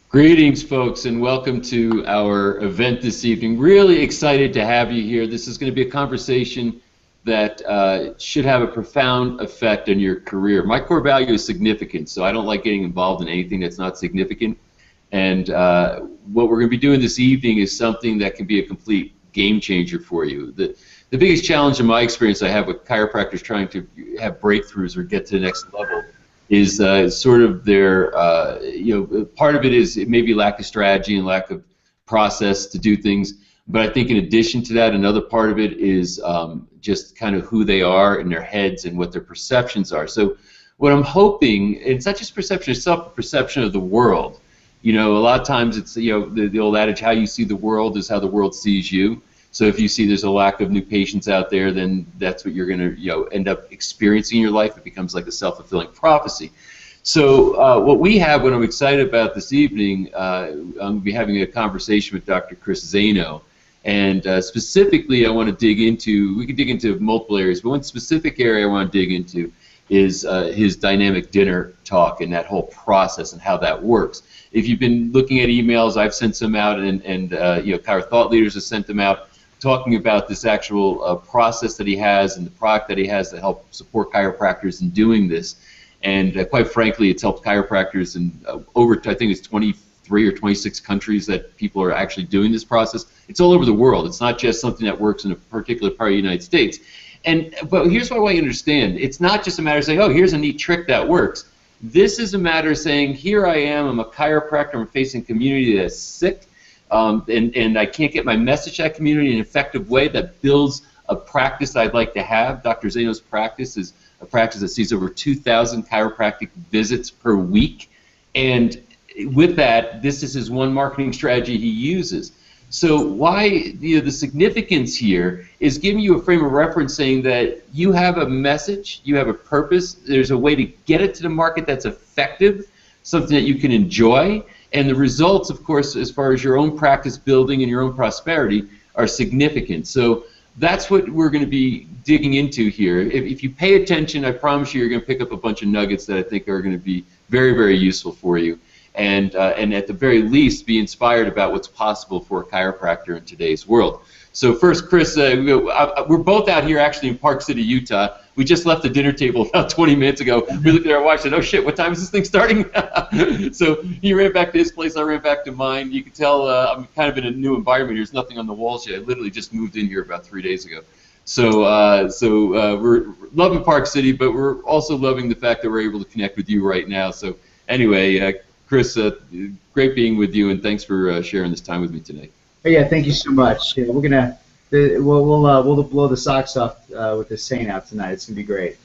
Greetings, folks, and welcome to our event this evening. Really excited to have you here. This is going to be a conversation that should have a profound effect on your career. My core value is significance, so I don't like getting involved in anything that's not significant. And what we're going to be doing this evening is something that can be a complete game changer for you. The biggest challenge in my experience I have with chiropractors trying to have breakthroughs or get to the next level is sort of their, part of it is maybe lack of strategy and lack of process to do things. But I think in addition to that, another part of it is just kind of who they are in their heads and what their perceptions are. So what I'm hoping, it's not just perception, it's self-perception of the world. A lot of times it's, the old adage, how you see the world is how the world sees you. So if you see there's a lack of new patients out there, then that's what you're going to end up experiencing in your life. It becomes like a self-fulfilling prophecy. So what we have, what I'm excited about this evening, I'm going to be having a conversation with Dr. Chris Zaino. And specifically, I want to dig into, we can dig into multiple areas, but one specific area I want to dig into is his dynamic dinner talk and that whole process and how that works. If you've been looking at emails, I've sent some out, and Chiro thought leaders have sent them out, talking about this actual process that he has and the product that he has to help support chiropractors in doing this. And quite frankly, it's helped chiropractors in over, I think it's 23 or 26 countries that people are actually doing this process. It's all over the world. It's not just something that works in a particular part of the United States. But here's what I want you to understand. It's not just a matter of saying, oh, here's a neat trick that works. This is a matter of saying, here I am, I'm a chiropractor, I'm facing a community that's sick, and I can't get my message to that community in an effective way that builds a practice I'd like to have. Dr. Zaino's practice is a practice that sees over 2,000 chiropractic visits per week. And with that, this is his one marketing strategy he uses. So why the significance here is giving you a frame of reference saying that you have a message, you have a purpose, there's a way to get it to the market that's effective, something that you can enjoy, and the results, of course, as far as your own practice building and your own prosperity are significant. So that's what we're going to be digging into here. If you pay attention, I promise you're going to pick up a bunch of nuggets that I think are going to be very, very useful for you. And at the very least, be inspired about what's possible for a chiropractor in today's world. So first, Chris, we're both out here actually in Park City, Utah. We just left the dinner table about 20 minutes ago. We looked at our watch and said, oh shit, what time is this thing starting? So he ran back to his place, I ran back to mine. You can tell I'm kind of in a new environment. There's nothing on the walls yet. I literally just moved in here about 3 days ago. So we're loving Park City, but we're also loving the fact that we're able to connect with you right now. So anyway, Chris, great being with you, and thanks for sharing this time with me today. Yeah, thank you so much. Yeah, we're gonna we'll blow the socks off with this saying out tonight. It's gonna be great.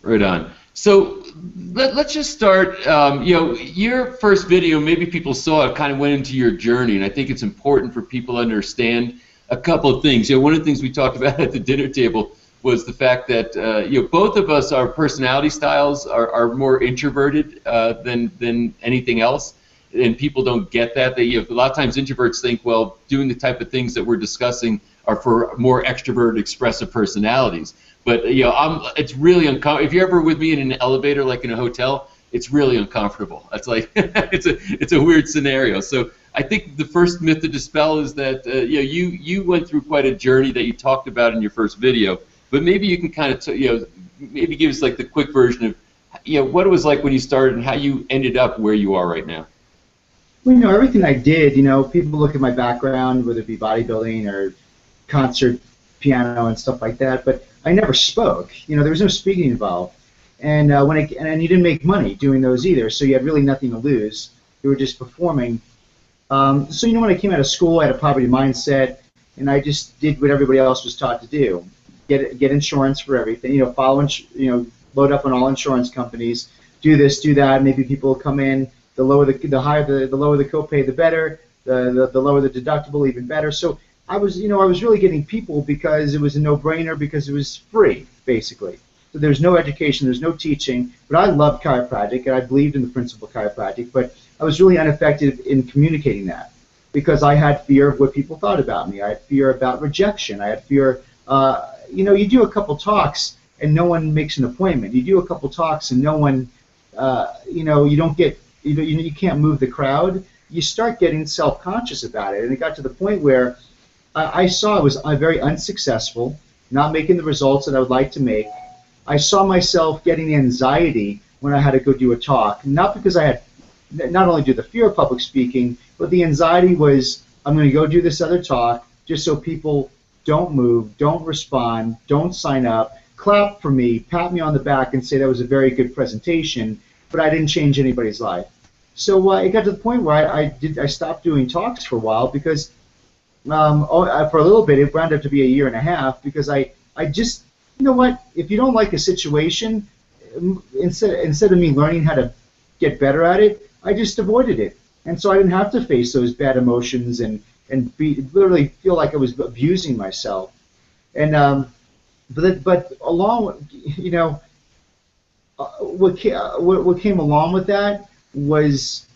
Right on. So let's just start. Your first video, maybe people saw it, kind of went into your journey, and I think it's important for people to understand a couple of things. One of the things we talked about at the dinner table was the fact that both of us, our personality styles are more introverted than anything else. And people don't get that. A lot of times introverts think, well, doing the type of things that we're discussing are for more extroverted, expressive personalities. But it's really uncomfortable. If you're ever with me in an elevator, like in a hotel, it's really uncomfortable. It's like it's a weird scenario. So I think the first myth to dispel is that you went through quite a journey that you talked about in your first video. But maybe you can kind of maybe give us like the quick version of what it was like when you started and how you ended up where you are right now. Well, everything I did, people look at my background, whether it be bodybuilding or concert piano and stuff like that, but I never spoke. There was no speaking involved. And and you didn't make money doing those either, so you had really nothing to lose. You were just performing. So when I came out of school, I had a poverty mindset, and I just did what everybody else was taught to do. Get insurance for everything, load up on all insurance companies, do this, do that. Maybe people will come in. The lower the lower the copay, the better. The lower the deductible, even better. So I was really getting people because it was a no-brainer, because it was free, basically. So there's no education, there's no teaching. But I loved chiropractic, and I believed in the principle of chiropractic. But I was really ineffective in communicating that, because I had fear of what people thought about me. I had fear about rejection. I had fear. You do a couple talks and no one makes an appointment. You do a couple talks and no one, you don't get. You can't move the crowd. you start getting self-conscious about it. And it got to the point where I saw I was very unsuccessful, not making the results that I would like to make. I saw myself getting anxiety when I had to go do a talk, not because I had not only do the fear of public speaking, but the anxiety was I'm going to go do this other talk just so people don't move, don't respond, don't sign up, clap for me, pat me on the back, and say that was a very good presentation, but I didn't change anybody's life. So it got to the point where I stopped doing talks for a while because for a little bit it wound up to be a year and a half because I just, you know what, if you don't like a situation, instead of me learning how to get better at it, I just avoided it. And so I didn't have to face those bad emotions and literally feel like I was abusing myself. And but along, you know, what came along with that was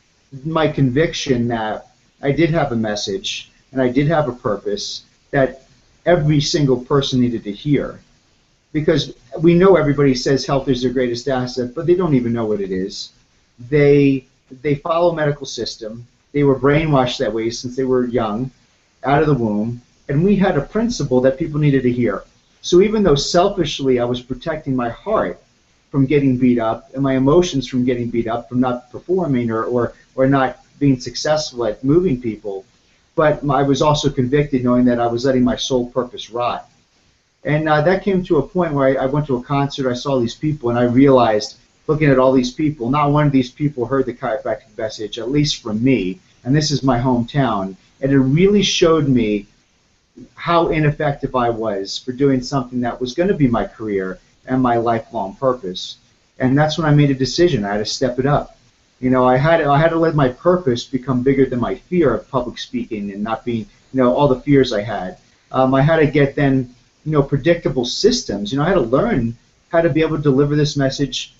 my conviction that I did have a message and I did have a purpose that every single person needed to hear. Because we know everybody says health is their greatest asset, but they don't even know what it is. They follow medical system. They were brainwashed that way since they were young, out of the womb, and we had a principle that people needed to hear. So even though selfishly I was protecting my heart from getting beat up and my emotions from getting beat up from not performing or not being successful at moving people, but I was also convicted knowing that I was letting my sole purpose rot. And that came to a point where I went to a concert, I saw these people, and I realized, looking at all these people, not one of these people heard the chiropractic message, at least from me, and this is my hometown, and it really showed me how ineffective I was for doing something that was going to be my career and my lifelong purpose. And that's when I made a decision. I had to step it up. You know, I had to let my purpose become bigger than my fear of public speaking and not being, you know, all the fears I had. I had to get then, you know, predictable systems. You know, I had to learn how to be able to deliver this message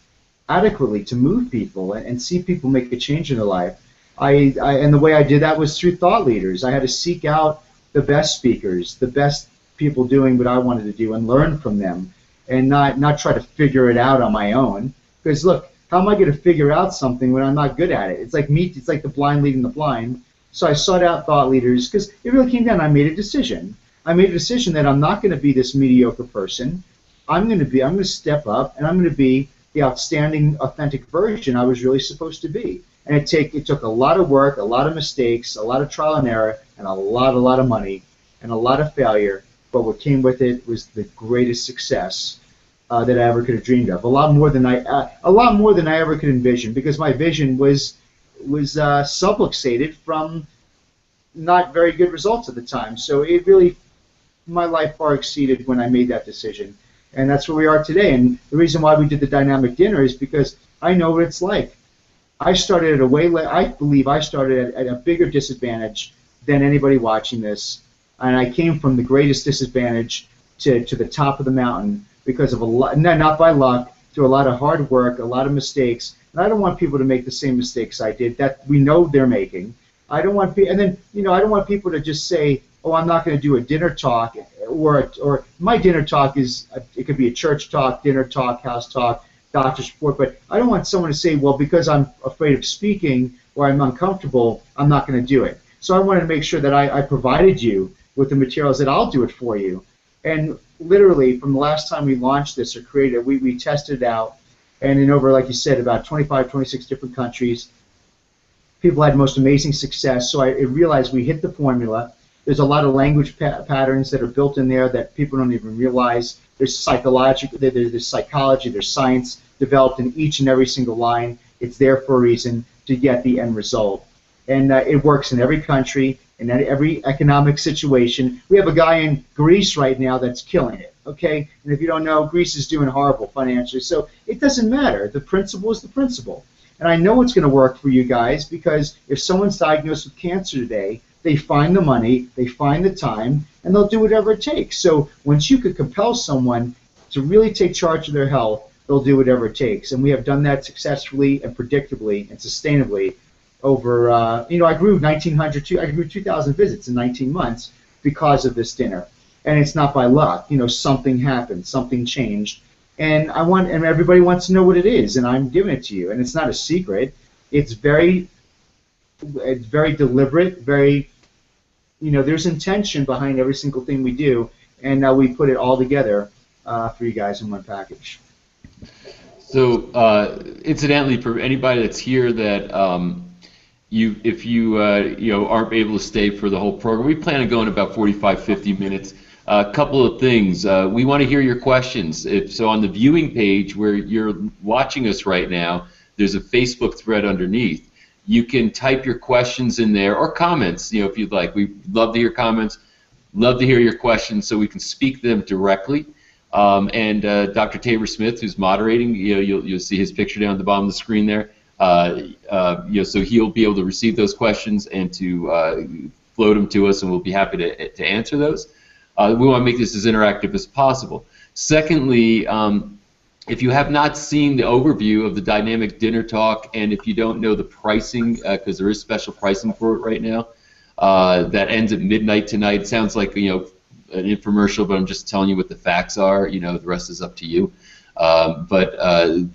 adequately to move people and see people make a change in their life. And the way I did that was through thought leaders. I had to seek out the best speakers, the best people doing what I wanted to do and learn from them and not try to figure it out on my own. Because look, how am I going to figure out something when I'm not good at it? It's like it's like the blind leading the blind. So I sought out thought leaders because it really came down. I made a decision. I made a decision that I'm not going to be this mediocre person. I'm going to step up and I'm going to be the outstanding, authentic version I was really supposed to be. And it took a lot of work, a lot of mistakes, a lot of trial and error, and a lot of money, and a lot of failure. But what came with it was the greatest success that I ever could have dreamed of. A lot more than I ever could envision, because my vision was subluxated from not very good results at the time. So it really, my life far exceeded when I made that decision. And that's where we are today. And the reason why we did the dynamic dinner is because I know what it's like. I started at I believe I started at a bigger disadvantage than anybody watching this. And I came from the greatest disadvantage to the top of the mountain because of not by luck, through a lot of hard work, a lot of mistakes. And I don't want people to make the same mistakes I did that we know they're making. I don't want people, and then, you know, I don't want people to just say, oh, I'm not going to do a dinner talk, or my dinner talk it could be a church talk, dinner talk, house talk, doctor support, but I don't want someone to say, well, because I'm afraid of speaking or I'm uncomfortable, I'm not going to do it. So I wanted to make sure that I provided you with the materials that I'll do it for you. And literally, from the last time we launched this or created it, we tested it out, and in over, like you said, about 25, 26 different countries, people had most amazing success. So I realized we hit the formula. There's a lot of language patterns that are built in there that people don't even realize. There's psychology, there's science developed in each and every single line. It's there for a reason to get the end result. And it works in every country, in every economic situation. We have a guy in Greece right now that's killing it, okay? And if you don't know, Greece is doing horrible financially. So it doesn't matter. The principle is the principle. And I know it's going to work for you guys, because if someone's diagnosed with cancer today, they find the money, they find the time, and they'll do whatever it takes. So once you could compel someone to really take charge of their health, they'll do whatever it takes. And we have done that successfully and predictably and sustainably over, I grew 2,000 visits in 19 months because of this dinner. And it's not by luck. Something happened, something changed. And everybody wants to know what it is, and I'm giving it to you. And it's not a secret. It's very It's very deliberate, very, there's intention behind every single thing we do, and now we put it all together for you guys in one package. So, incidentally, for anybody that's here that if you aren't able to stay for the whole program, we plan on going about 45, 50 minutes. A couple of things. We want to hear your questions. So on the viewing page where you're watching us right now, there's a Facebook thread underneath. You can type your questions in there or comments, if you'd like. We love to hear comments, love to hear your questions so we can speak them directly. And Dr. Tabor Smith, who's moderating, you'll see his picture down at the bottom of the screen there. So he'll be able to receive those questions and to float them to us, and we'll be happy to answer those. We want to make this as interactive as possible. Secondly, if you have not seen the overview of the Dynamic Dinner Talk, and if you don't know the pricing, because there is special pricing for it right now, that ends at midnight tonight. It sounds like an infomercial, but I'm just telling you what the facts are. The rest is up to you. But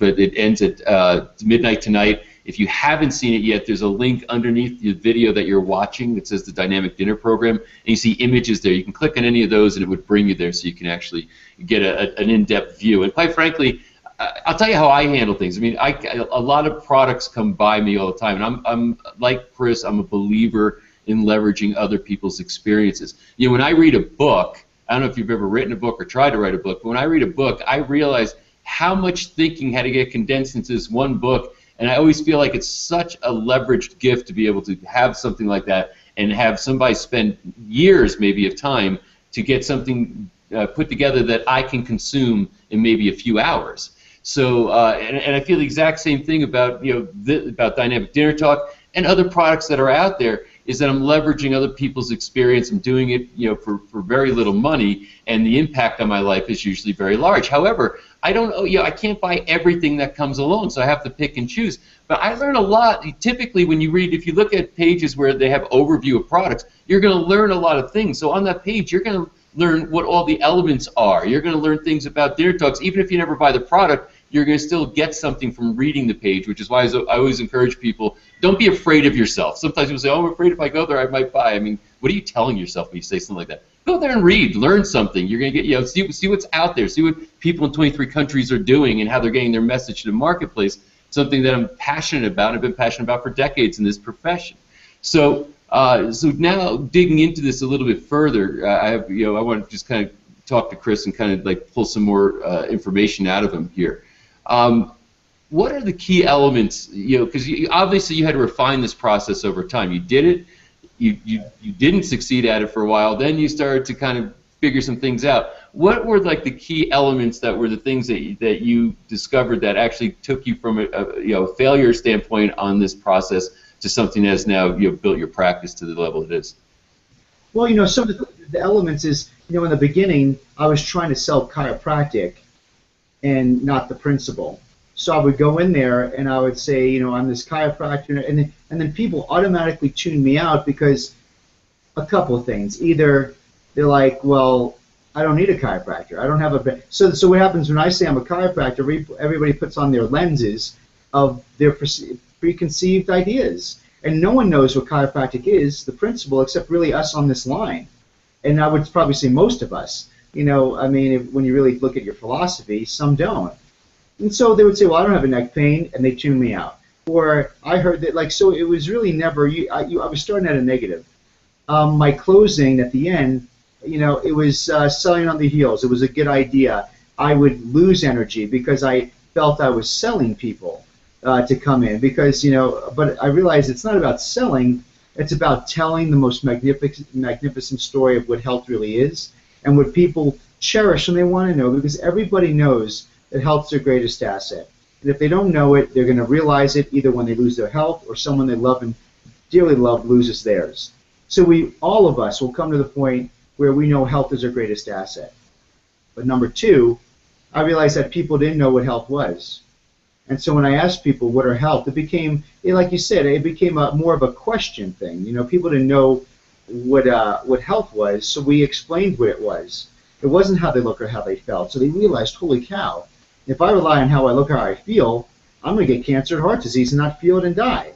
it ends at midnight tonight. If you haven't seen it yet, there's a link underneath the video that you're watching that says the Dynamic Dinner Program, and you see images there. You can click on any of those, and it would bring you there, so you can actually get an in-depth view. And quite frankly, I'll tell you how I handle things. I mean, a lot of products come by me all the time, and I'm like Chris. I'm a believer in leveraging other people's experiences. When I read a book, I don't know if you've ever written a book or tried to write a book, but when I read a book, I realize how much thinking had to get condensed into this one book. And I always feel like it's such a leveraged gift to be able to have something like that and have somebody spend years maybe of time to get something put together that I can consume in maybe a few hours. So, and I feel the exact same thing about about Dynamic Dinner Talk and other products that are out there, is that I'm leveraging other people's experience. I'm doing it for very little money, and the impact on my life is usually very large. However, I can't buy everything that comes along, so I have to pick and choose. But I learn a lot. Typically, when you read, if you look at pages where they have overview of products, you're going to learn a lot of things. So on that page, you're going to learn what all the elements are. You're going to learn things about Dinner Talks. Even if you never buy the product, you're going to still get something from reading the page, which is why I always encourage people, don't be afraid of yourself. Sometimes people say, oh, I'm afraid if I go there I might buy. I mean, what are you telling yourself when you say something like that? Go there and read, learn something. You're going to get, see what's out there, see what people in 23 countries are doing and how they're getting their message to the marketplace, something that I'm passionate about and I've been passionate about for decades in this profession. So now digging into this a little bit further, I want to just kind of talk to Chris and kind of like pull some more information out of him here. What are the key elements, because obviously you had to refine this process over time. You did it, you didn't succeed at it for a while, then you started to kind of figure some things out. What were like the key elements that were the things that you discovered that actually took you from a failure standpoint on this process to something that has now built your practice to the level it is? Well, some of the elements is, in the beginning, I was trying to sell chiropractic and not the principle. So I would go in there and I would say, I'm this chiropractor, and then people automatically tune me out because a couple of things. Either they're like, well, I don't need a chiropractor. I don't have a... So what happens when I say I'm a chiropractor, everybody puts on their lenses of their preconceived ideas. And no one knows what chiropractic is, the principle, except really us on this line. And I would probably say most of us. When you really look at your philosophy, some don't. And so they would say, well, I don't have a neck pain, and they tune me out. Or I heard that, so it was really never, I was starting at a negative. My closing at the end, it was selling on the heels. It was a good idea. I would lose energy because I felt I was selling people to come in because, but I realized it's not about selling, it's about telling the most magnificent story of what health really is and what people cherish and they want to know, because everybody knows that health's their greatest asset. And if they don't know it, they're going to realize it either when they lose their health or someone they love and dearly love loses theirs. So all of us will come to the point where we know health is our greatest asset. But number two, I realized that people didn't know what health was. And so when I asked people what are health, it became, like you said, it became more of a question thing. People didn't know what health was, so we explained what it was. It wasn't how they look or how they felt. So they realized, holy cow, if I rely on how I look or how I feel, I'm going to get cancer and heart disease and not feel it and die.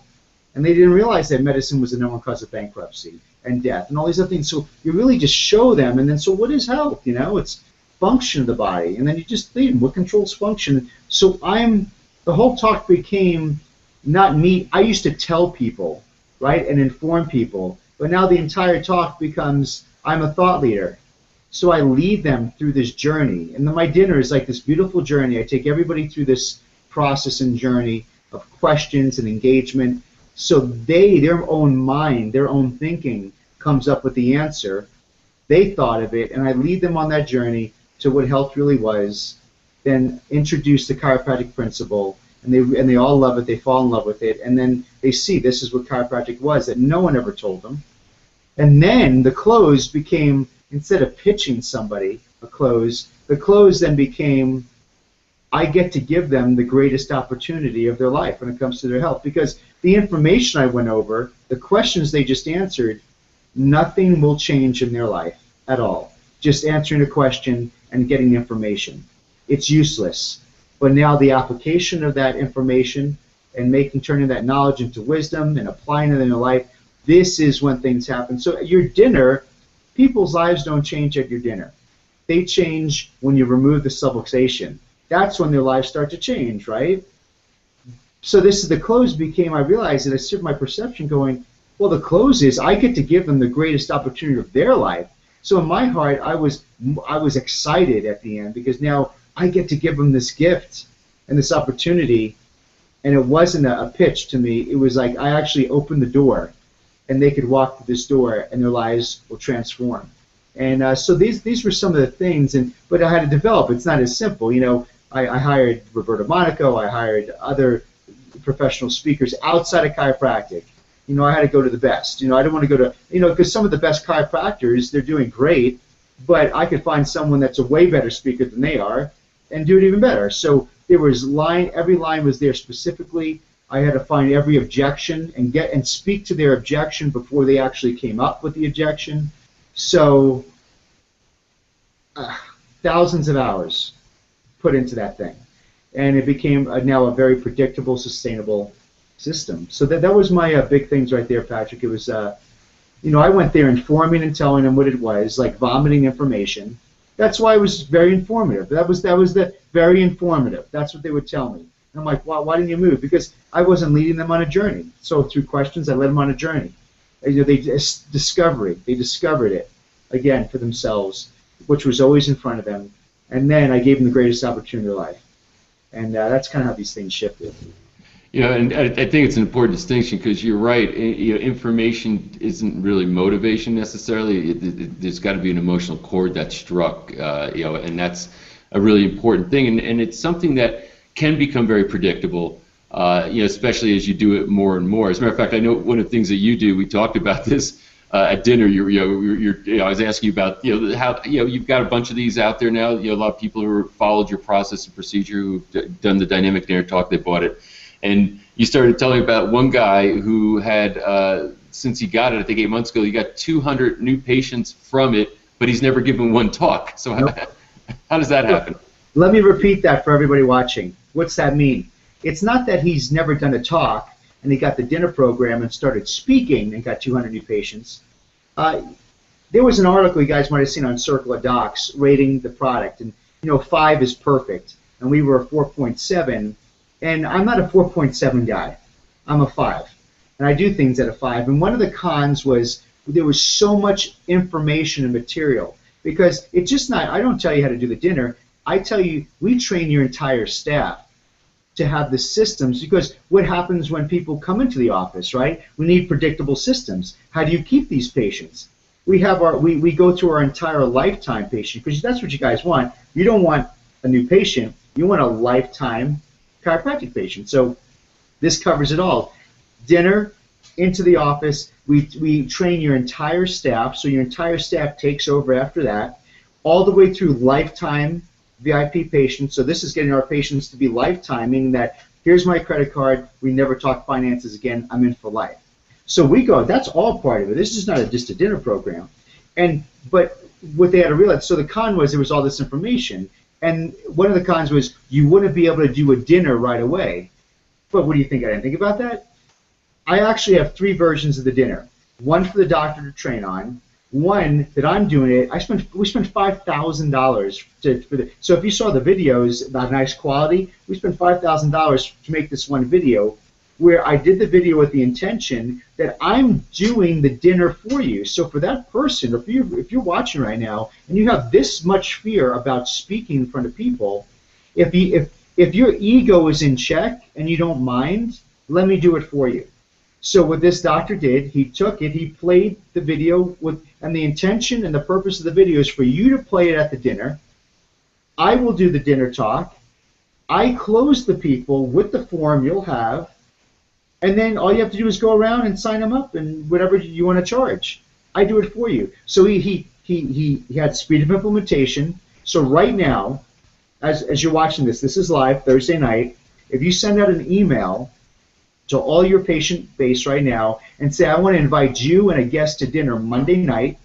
And they didn't realize that medicine was the number one cause of bankruptcy and death and all these other things. So you really just show them, and then so what is health? You know, it's function of the body, and then you just lead them. What controls function? So the whole talk became not me. I used to tell people, right, and inform people, but now the entire talk becomes I'm a thought leader. So I lead them through this journey, and then my dinner is like this beautiful journey. I take everybody through this process and journey of questions and engagement, so their own mind, their own thinking comes up with the answer. They thought of it, and I lead them on that journey to what health really was, then introduce the chiropractic principle, and they all love it, they fall in love with it, and then they see this is what chiropractic was that no one ever told them. And then the close became, instead of pitching somebody a close, the close then became, I get to give them the greatest opportunity of their life when it comes to their health, because the information I went over, the questions they just answered, nothing will change in their life at all. Just answering a question and getting information. It's useless. But now the application of that information and turning that knowledge into wisdom and applying it in their life, this is when things happen. So at your dinner, people's lives don't change at your dinner. They change when you remove the subluxation. That's when their lives start to change, right? So this is the close became, I realized that I served my perception going, well, the close is I get to give them the greatest opportunity of their life. So in my heart, I was excited at the end because now I get to give them this gift and this opportunity, and it wasn't a pitch to me. It was like I actually opened the door, and they could walk through this door, and their lives will transform. And so these were some of the things, but I had to develop. It's not as simple, you know. I hired Roberto Monaco. I hired other professional speakers outside of chiropractic. You know, I had to go to the best. You know, I don't want to go to, you know, because some of the best chiropractors, they're doing great, but I could find someone that's a way better speaker than they are and do it even better. So there was every line was there specifically. I had to find every objection and speak to their objection before they actually came up with the objection. So thousands of hours put into that thing. And it became now a very predictable, sustainable system. So that was my big things right there, Patrick. It was, you know, I went there informing and telling them what it was, like vomiting information. That's why it was very informative. That was the very informative. That's what they would tell me. And I'm like, well, why didn't you move? Because I wasn't leading them on a journey. So through questions, I led them on a journey. You know, they discovered it again for themselves, which was always in front of them. And then I gave them the greatest opportunity of their life. And that's kind of how these things shifted. You know, and I think it's an important distinction because you're right. You know, information isn't really motivation necessarily. There's got to be an emotional chord that's struck. You know, and that's a really important thing. And it's something that can become very predictable. You know, especially as you do it more and more. As a matter of fact, I know one of the things that you do. We talked about this at dinner. I was asking you about how you've got a bunch of these out there now. You know, a lot of people who followed your process and procedure, who've done the dynamic dinner talk, they bought it. And you started telling me about one guy who had, since he got it, I think 8 months ago, he got 200 new patients from it, but he's never given one talk. So how does that happen? Let me repeat that for everybody watching. What's that mean? It's not that he's never done a talk and he got the dinner program and started speaking and got 200 new patients. There was an article you guys might have seen on Circle of Docs rating the product, and 5 is perfect, and we were a 4.7. And I'm not a 4.7 guy. I'm a 5. And I do things at a 5. And one of the cons was there was so much information and material. Because it's just not, I don't tell you how to do the dinner. I tell you, we train your entire staff to have the systems. Because what happens when people come into the office, right? We need predictable systems. How do you keep these patients? We have we go through our entire lifetime patient. Because that's what you guys want. You don't want a new patient. You want a lifetime chiropractic patient. So this covers it all. Dinner, into the office, we train your entire staff, so your entire staff takes over after that, all the way through lifetime VIP patients. So this is getting our patients to be lifetime, meaning that here's my credit card, we never talk finances again, I'm in for life. So we go, that's all part of it. This is not just a dinner program. But what they had to realize, so the con was there was all this information. And one of the cons was you wouldn't be able to do a dinner right away. But what do you think? I didn't think about that. I actually have 3 versions of the dinner. One for the doctor to train on. One that I'm doing it. We spent $5,000 for the. So if you saw the videos about nice quality, we spent $5,000 to make this one video, where I did the video with the intention that I'm doing the dinner for you. So for that person, if you're watching right now and you have this much fear about speaking in front of people, if your ego is in check and you don't mind, let me do it for you. So what this doctor did, he took it, he played the video and the intention and the purpose of the video is for you to play it at the dinner. I will do the dinner talk. I close the people with the form you'll have, and then all you have to do is go around and sign them up and whatever you want to charge. I do it for you. So he had speed of implementation. So right now, as you're watching this is live Thursday night. If you send out an email to all your patient base right now and say, I want to invite you and a guest to dinner Monday night,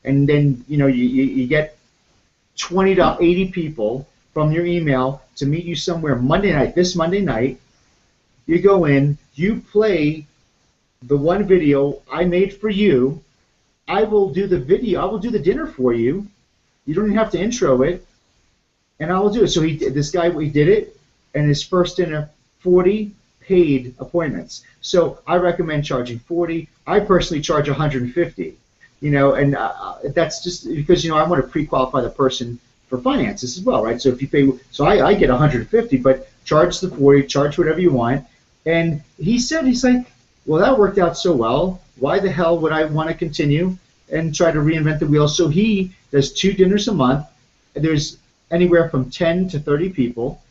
and then you get 20 to 80 people from your email to meet you somewhere Monday night, this Monday night. You go in, you play the one video I made for you. I will do the video, I will do the dinner for you. You don't even have to intro it, and I will do it. So he did it, and his first dinner, 40 paid appointments. So I recommend charging 40. I personally charge 150. And that's just because I want to pre-qualify the person for finances as well, right? So if you pay, so I get 150, but charge the 40, charge whatever you want. And he's like, well, that worked out so well. Why the hell would I want to continue and try to reinvent the wheel? So he does 2 dinners a month. There's anywhere from 10 to 30 people,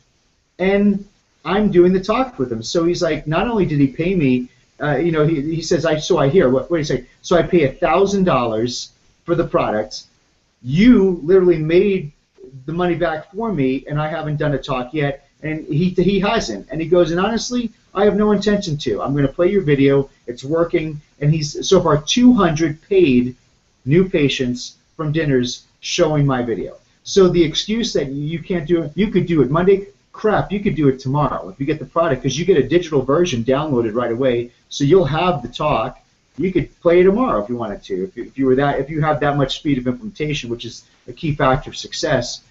and I'm doing the talk with him. So he's like, not only did he pay me, he says, I hear, what do you say? So I pay $1,000 for the product. You literally made the money back for me, and I haven't done a talk yet, and he hasn't. And he goes, and honestly, I have no intention to. I'm going to play your video. It's working. And he's so far 200 paid new patients from dinners showing my video. So the excuse that you can't do it, you could do it Monday, crap, you could do it tomorrow if you get the product, because you get a digital version downloaded right away, so you'll have the talk. You could play tomorrow if you wanted to, if you have that much speed of implementation, which is a key factor of success.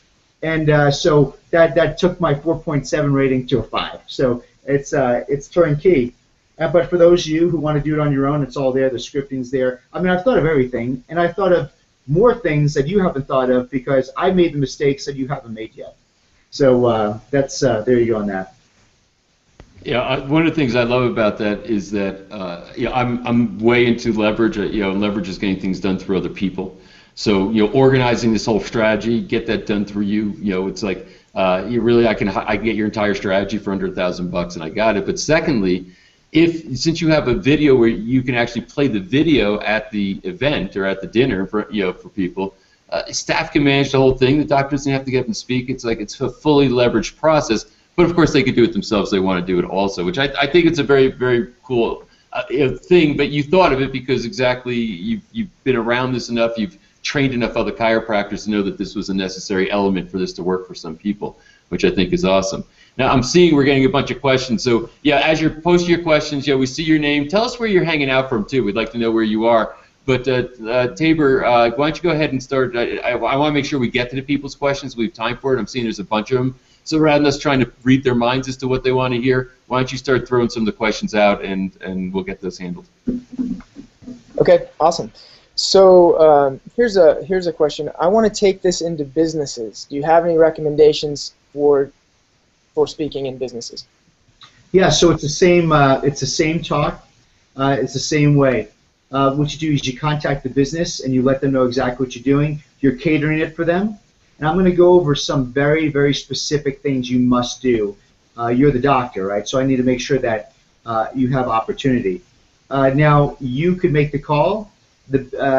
And so that took my 4.7 rating to a 5. So it's turnkey. But for those of you who want to do it on your own, it's all there. The scripting's there. I mean, I've thought of everything, and I've thought of more things that you haven't thought of because I made the mistakes that you haven't made yet. So that's there you go on that. Yeah, one of the things I love about that is that I'm way into leverage. Leverage is getting things done through other people. So organizing this whole strategy, get that done through you. It's like I can get your entire strategy for under $1,000 and I got it. But secondly, since you have a video where you can actually play the video at the event or at the dinner for people, staff can manage the whole thing. The doctor doesn't have to get up and speak. It's a fully leveraged process. But of course, they could do it themselves. They want to do it also, which I think it's a very, very cool thing. But you thought of it because exactly you've been around this enough. You've trained enough other chiropractors to know that this was a necessary element for this to work for some people, which I think is awesome. Now, I'm seeing we're getting a bunch of questions. So, yeah, as you're posting your questions, we see your name. Tell us where you're hanging out from, too. We'd like to know where you are. But, Tabor, why don't you go ahead and start? I want to make sure we get to the people's questions. We have time for it. I'm seeing there's a bunch of them. So rather than us trying to read their minds as to what they want to hear, why don't you start throwing some of the questions out, and we'll get those handled. Okay, awesome. So here's a question. I want to take this into businesses. Do you have any recommendations for speaking in businesses? Yeah, so it's the same. It's the same talk. It's the same way. What you do is you contact the business and you let them know exactly what you're doing. You're catering it for them. And I'm going to go over some very, very specific things you must do. You're the doctor, right? So I need to make sure that you have opportunity. Now, you could make the call,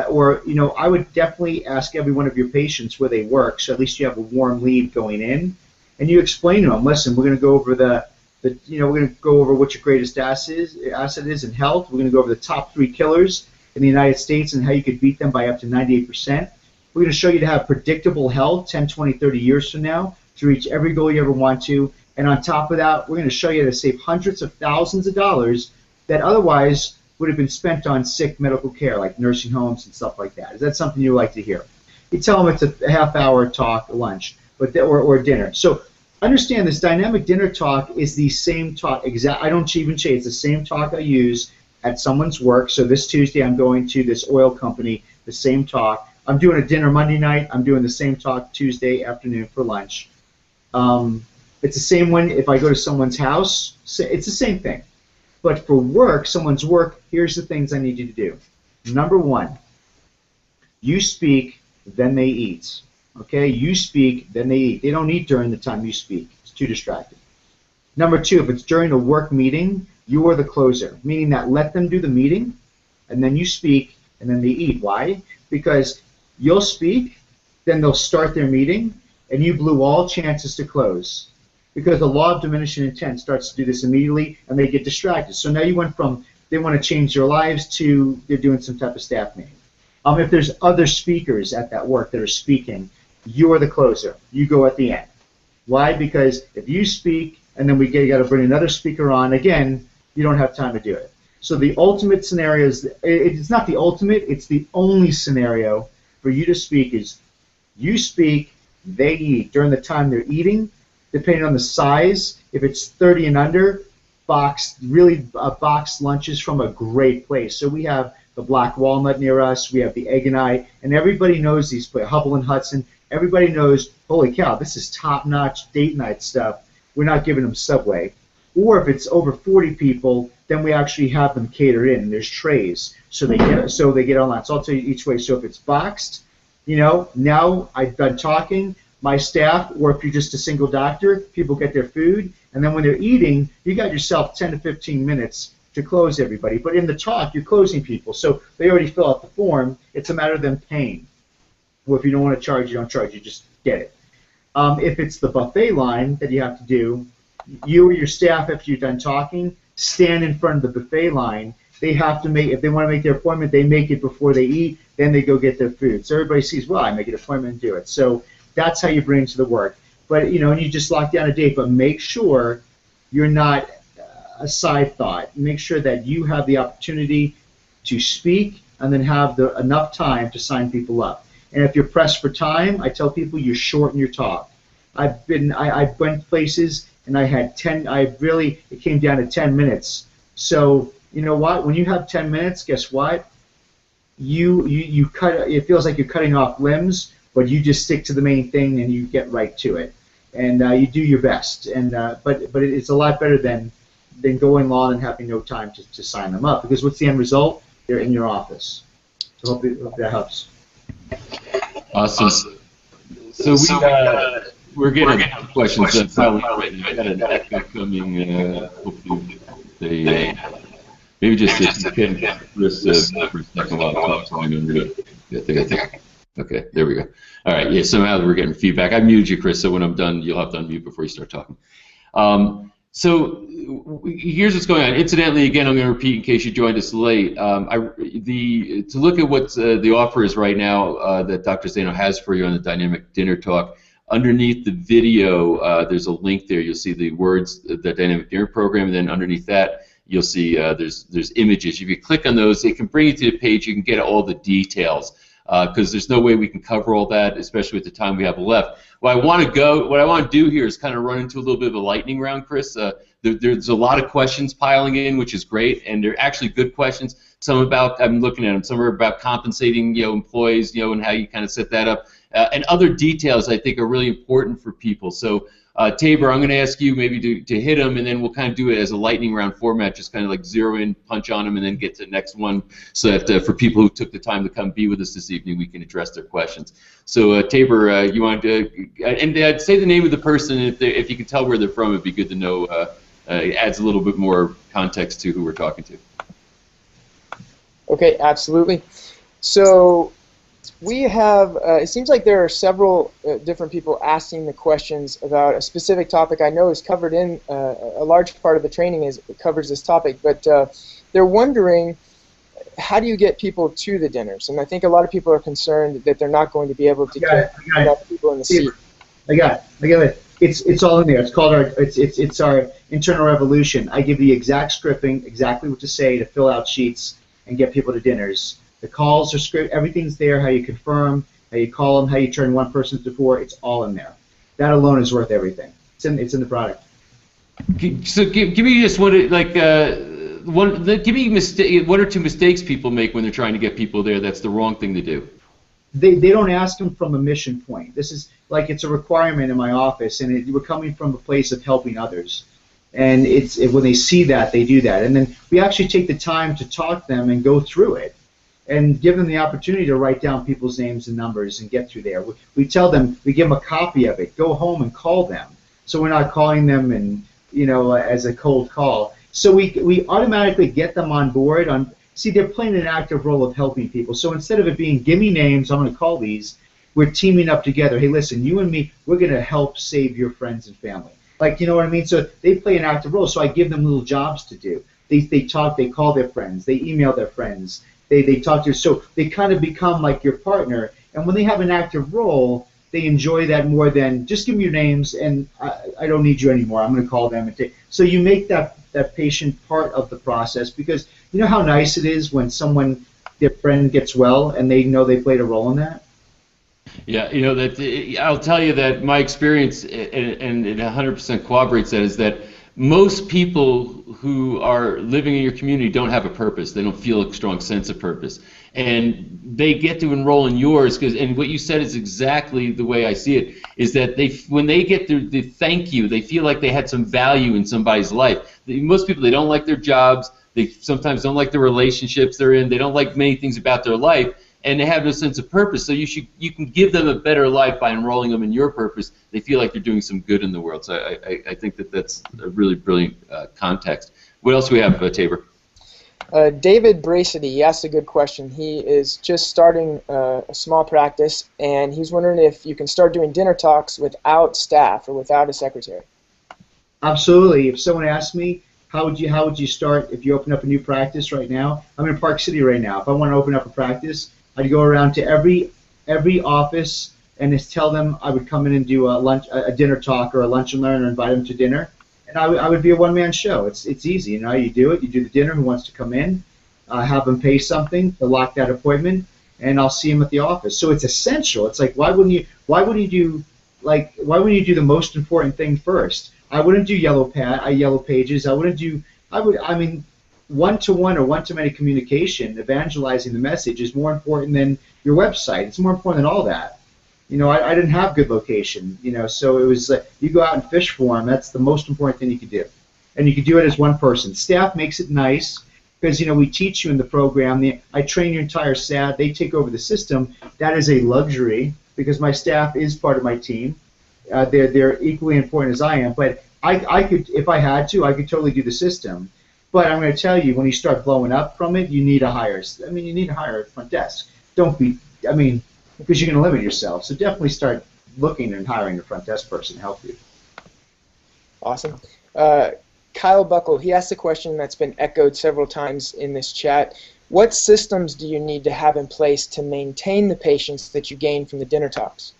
or I would definitely ask every one of your patients where they work, so at least you have a warm lead going in, and you explain to them, listen, we're going to go over we're going to go over what your greatest asset is in health. We're going to go over the top 3 killers in the United States and how you could beat them by up to 98%. We're going to show you to have predictable health 10, 20, 30 years from now to reach every goal you ever want to. And on top of that, we're going to show you how to save hundreds of thousands of dollars that otherwise would have been spent on sick medical care, like nursing homes and stuff like that? Is that something you like to hear? You tell them it's a half-hour talk, lunch, or dinner. So understand this dynamic dinner talk is the same talk. I don't even change. It's the same talk I use at someone's work. So this Tuesday I'm going to this oil company, the same talk. I'm doing a dinner Monday night. I'm doing the same talk Tuesday afternoon for lunch. It's the same when if I go to someone's house, it's the same thing. But for work, someone's work, here's the things I need you to do. Number one, you speak, then they eat. Okay, you speak, then they eat. They don't eat during the time you speak. It's too distracting. Number two, if it's during a work meeting, you are the closer, meaning that let them do the meeting, and then you speak, and then they eat. Why? Because you'll speak, then they'll start their meeting, and you blew all chances to close. Because the law of diminishing intent starts to do this immediately, and they get distracted. So now you went from they want to change their lives to they're doing some type of staff meeting. If there's other speakers at that work that are speaking, you're the closer. You go at the end. Why? Because if you speak and then we got to bring another speaker on, again, you don't have time to do it. So the ultimate scenario is, it's not the ultimate, it's the only scenario for you to speak is you speak, they eat. During the time they're eating, depending on the size, if it's 30 and under, boxed lunches from a great place. So we have the Black Walnut near us, we have the Egg and I, and everybody knows these places, Hubble and Hudson. Everybody knows, holy cow, this is top-notch date night stuff. We're not giving them Subway. Or if it's over 40 people, then we actually have them catered in. There's trays, so they get online. So I'll tell you each way. So if it's boxed, now I've done talking, my staff, or if you're just a single doctor, people get their food, and then when they're eating, you got yourself 10 to 15 minutes to close everybody. But in the talk, you're closing people, so they already fill out the form. It's a matter of them paying. Well, if you don't want to charge, you don't charge. You just get it. If it's the buffet line that you have to do, you or your staff, after you're done talking, stand in front of the buffet line. They have to make, if they want to make their appointment, they make it before they eat. Then they go get their food. So everybody sees, well, I make an appointment and do it. So that's how you bring it to the work. But and you just lock down a date. But make sure you're not a side thought. Make sure that you have the opportunity to speak and then have enough time to sign people up. And if you're pressed for time, I tell people you shorten your talk. I went places and I had 10. It came down to 10 minutes. So you know what? When you have 10 minutes, guess what? You cut. It feels like you're cutting off limbs, but you just stick to the main thing and you get right to it, and you do your best. And but it's a lot better than going long and having no time to sign them up. Because what's the end result? They're in your office. So hope that helps. Awesome. So we're getting questions. Probably I got an echo coming. Hopefully they maybe just if you can, Chris, for a second while I talk. I think. Okay, there we go. All right. Yeah. Somehow we're getting feedback. I muted you, Chris. So when I'm done, you'll have to unmute before you start talking. So here's what's going on. Incidentally, again, I'm going to repeat in case you joined us late. To look at what the offer is right now that Dr. Zaino has for you on the Dynamic Dinner Talk, underneath the video, there's a link there. You'll see the words, the Dynamic Dinner Program, and then underneath that, you'll see there's images. If you click on those, it can bring you to the page. You can get all the details because there's no way we can cover all that, especially with the time we have left. What I want to do here is kind of run into a little bit of a lightning round, Chris. There's a lot of questions piling in, which is great, and they're actually good questions. Some about, I'm looking at them, some are about compensating, employees, and how you kind of set that up, and other details I think are really important for people. So, Tabor, I'm going to ask you maybe to hit them, and then we'll kind of do it as a lightning round format, just kind of like zero in, punch on them, and then get to the next one, so that for people who took the time to come be with us this evening, we can address their questions. So, Tabor, you want to and say the name of the person, if you can tell where they're from, it'd be good to know. It adds a little bit more context to who we're talking to. Okay, absolutely. So we have, it seems like there are several different people asking the questions about a specific topic I know is covered in, a large part of the training covers this topic, but they're wondering, how do you get people to the dinners? And I think a lot of people are concerned that they're not going to be able to get enough people in the seat. I got it. It's all in there. It's called it's our internal revolution. I give the exact scripting, exactly what to say to fill out sheets and get people to dinners. The calls are script. Everything's there. How you confirm, how you call them, how you turn one person to four. It's all in there. That alone is worth everything. It's in the product. So give me just give me one or two mistakes people make when they're trying to get people there. That's the wrong thing to do. They don't ask them from a mission point. This is like it's a requirement in my office, and we're coming from a place of helping others. And when they see that, they do that. And then we actually take the time to talk to them and go through it and give them the opportunity to write down people's names and numbers and get through there. We tell them, we give them a copy of it. Go home and call them. So we're not calling them and as a cold call. So we automatically get them on board. See, they're playing an active role of helping people. So instead of it being, give me names, I'm going to call these, we're teaming up together. Hey, listen, you and me, we're going to help save your friends and family. Like, you know what I mean? So they play an active role. So I give them little jobs to do. They talk, they call their friends, they email their friends, they talk to, so they kind of become like your partner. And when they have an active role, they enjoy that more than just give me your names and I don't need you anymore. I'm going to call them and take. So you make that patient part of the process, because you know how nice it is when their friend gets well and they know they played a role in that. Yeah, I'll tell you that my experience, and it 100% corroborates that, is that most people who are living in your community don't have a purpose. They don't feel a strong sense of purpose, and they get to enroll in yours and what you said is exactly the way I see it. Is that when they get the thank you, they feel like they had some value in somebody's life. Most people, they don't like their jobs. They sometimes don't like the relationships they're in. They don't like many things about their life. And they have no sense of purpose, so you can give them a better life by enrolling them in your purpose. They feel like they're doing some good in the world. So I think that's a really brilliant context. What else do we have, Tabor? David Bracedy, he asked a good question. He is just starting a small practice, and he's wondering if you can start doing dinner talks without staff or without a secretary. Absolutely. If someone asks me, how would you start if you open up a new practice right now? I'm in Park City right now. If I want to open up a practice, I'd go around to every office and just tell them I would come in and do a dinner talk or a lunch and learn, or invite them to dinner, and I would be a one-man show. It's easy, you do it. You do the dinner. Who wants to come in? Have them pay something to lock that appointment, and I'll see them at the office. So it's essential. It's like why wouldn't you do the most important thing first? I wouldn't do yellow pages. I mean, one-to-one or one-to-many communication, evangelizing the message is more important than your website. It's more important than all that. I didn't have good location, so it was you go out and fish for them. That's the most important thing you could do. And you could do it as one person. Staff makes it nice because, we teach you in the program. I train your entire staff. They take over the system. That is a luxury because my staff is part of my team. They're equally important as I am. But I could, if I had to, I could totally do the system. But I'm going to tell you, when you start blowing up from it, you need to hire a front desk. Because you're going to limit yourself. So definitely start looking and hiring a front desk person to help you. Awesome. Kyle Buckle, he asked a question that's been echoed several times in this chat. What systems do you need to have in place to maintain the patients that you gain from the dinner talks?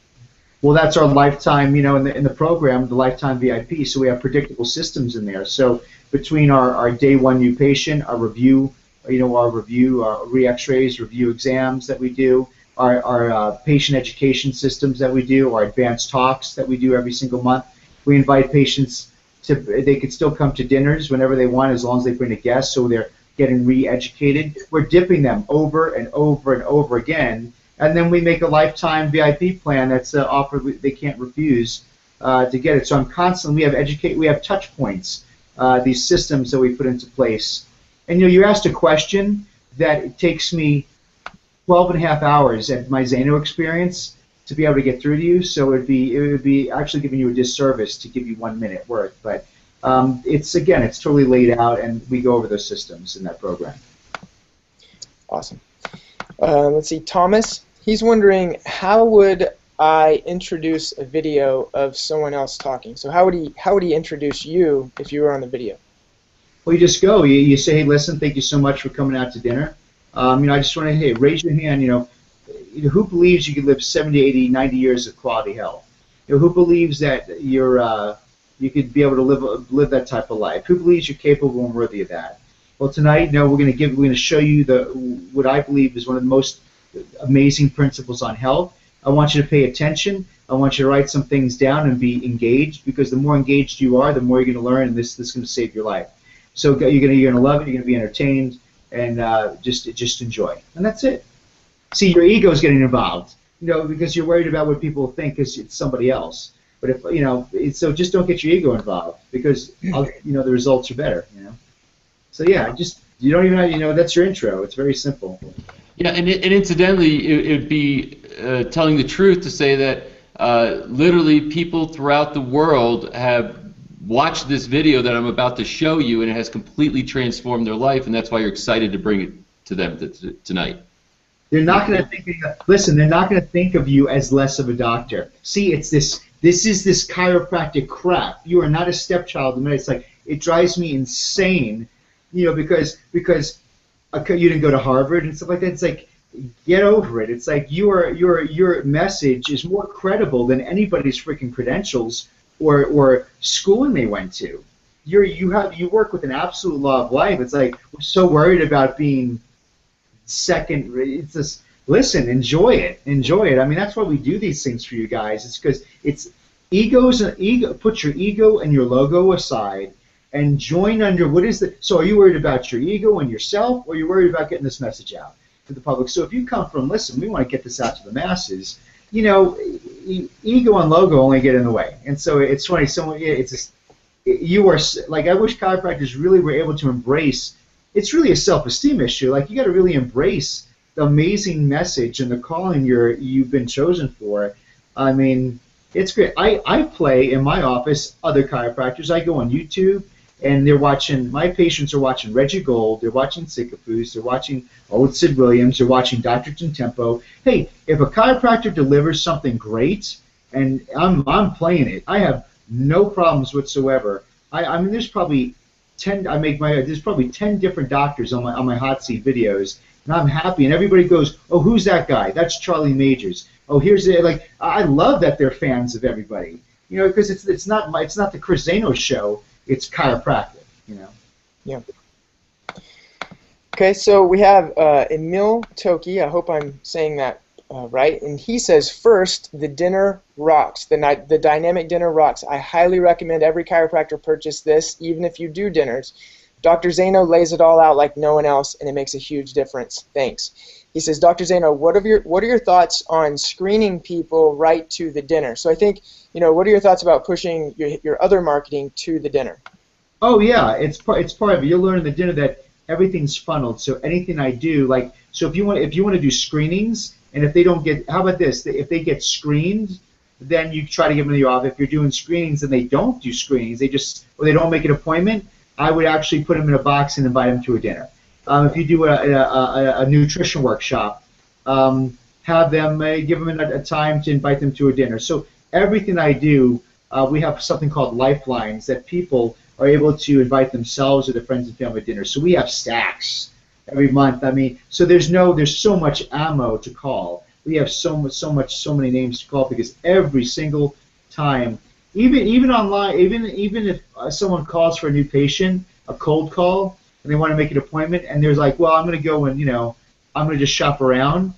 Well, that's our lifetime, in the program, the lifetime VIP. So we have predictable systems in there. So between our day one new patient, our review, our re-X-rays, review exams that we do, our patient education systems that we do, our advanced talks that we do every single month. We invite patients they could still come to dinners whenever they want, as long as they bring a guest, so they're getting re-educated. We're dipping them over and over and over again. And then we make a lifetime VIP plan that's offered. They can't refuse to get it. So I'm constantly. We have touch points. These systems that we put into place. And you asked a question that it takes me 12 and a half hours at my Zaino experience to be able to get through to you. So it would be actually giving you a disservice to give you 1 minute worth. But it's totally laid out, and we go over those systems in that program. Awesome. Let's see, Thomas. He's wondering, how would I introduce a video of someone else talking? So how would he introduce you if you were on the video? Well, you just go. You say, hey, listen, thank you so much for coming out to dinner. I just want to, hey, raise your hand. Who believes you could live 70, 80, 90 years of quality health? who believes that you could be able to live that type of life? Who believes you're capable and worthy of that? Well, tonight, we're going to show you what I believe is one of the most amazing principles on health. I want you to pay attention. I want you to write some things down and be engaged, because the more engaged you are, the more you're going to learn, and this is going to save your life. So you're going to love it. You're going to be entertained, and just enjoy. And that's it. See, your ego is getting involved, because you're worried about what people think because it's somebody else. But so just don't get your ego involved, because the results are better. So yeah, you don't even have, that's your intro. It's very simple. Yeah, and incidentally, it'd be telling the truth to say that literally people throughout the world have watched this video that I'm about to show you, and it has completely transformed their life, and that's why you're excited to bring it to them tonight. They're not going to think. Listen, they're not going to think of you as less of a doctor. See, it's this. This is this chiropractic crap. You are not a stepchild. It's like, it drives me insane, because you didn't go to Harvard and stuff like that. It's like, get over it. It's like your message is more credible than anybody's freaking credentials or schooling they went to. You work with an absolute law of life. It's like, we're so worried about being second. It's just, listen, enjoy it. I mean, that's why we do these things for you guys. It's because it's ego. Put your ego and your logo aside and join under what is the. So are you worried about your ego and yourself, or are you worried about getting this message out to the public? So if you come from, listen, we want to get this out to the masses. Ego and logo only get in the way. And so it's funny. It's just, you are like, I wish chiropractors really were able to embrace. It's really a self-esteem issue. Like, you got to really embrace the amazing message and the calling you've been chosen for. I mean, it's great. I play in my office other chiropractors. I go on YouTube, and my patients are watching Reggie Gold, they're watching Sycophus, they're watching old Sid Williams, they're watching Dr. Gentempo. Hey, if a chiropractor delivers something great, and I'm playing it, I have no problems whatsoever. I mean, there's probably 10. There's probably 10 different doctors on my hot seat videos, and I'm happy. And everybody goes, "Oh, who's that guy? That's Charlie Majors." Oh, like, I love that they're fans of everybody, because it's not the Chris Zaino show. It's chiropractic, Yeah. Okay, so we have Emil Toki. I hope I'm saying that right. And he says, first, the dinner rocks. The dynamic dinner rocks. I highly recommend every chiropractor purchase this, even if you do dinners. Dr. Zaino lays it all out like no one else, and it makes a huge difference. Thanks. He says, Dr. Zaino, what are your thoughts on screening people right to the dinner? So I think, what are your thoughts about pushing your other marketing to the dinner? Oh yeah, it's part of it. You'll learn in the dinner that everything's funneled. So anything I do, so if you want to do screenings, and if they don't get, how about this? If they get screened, then you try to get them in the office. If you're doing screenings and they don't do screenings, or they don't make an appointment, I would actually put them in a box and invite them to a dinner. If you do a nutrition workshop, have them give them a time to invite them to a dinner. So everything I do, we have something called lifelines that people are able to invite themselves or their friends and family to dinner. So we have stacks every month. I mean, so there's so much ammo to call. We have so many names to call, because every single time, even online, even if someone calls for a new patient, a cold call, and they want to make an appointment, and there's like, well, I'm going to go and I'm going to just shop around,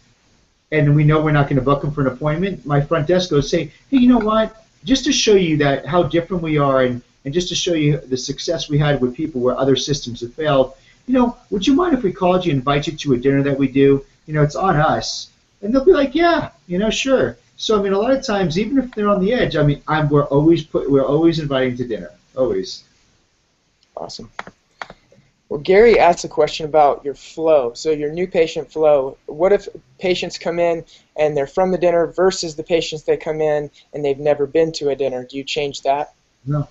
and we know we're not going to book them for an appointment. My front desk goes, say, hey, you know what? Just to show you that how different we are, and just to show you the success we had with people where other systems have failed, would you mind if we called you and invite you to a dinner that we do? It's on us. And they'll be like, yeah, sure. So I mean, a lot of times, even if they're on the edge, I mean, we're always inviting to dinner, always. Awesome. Well, Gary asked a question about your flow. So your new patient flow. What if patients come in and they're from the dinner versus the patients that come in and they've never been to a dinner? Do you change that? No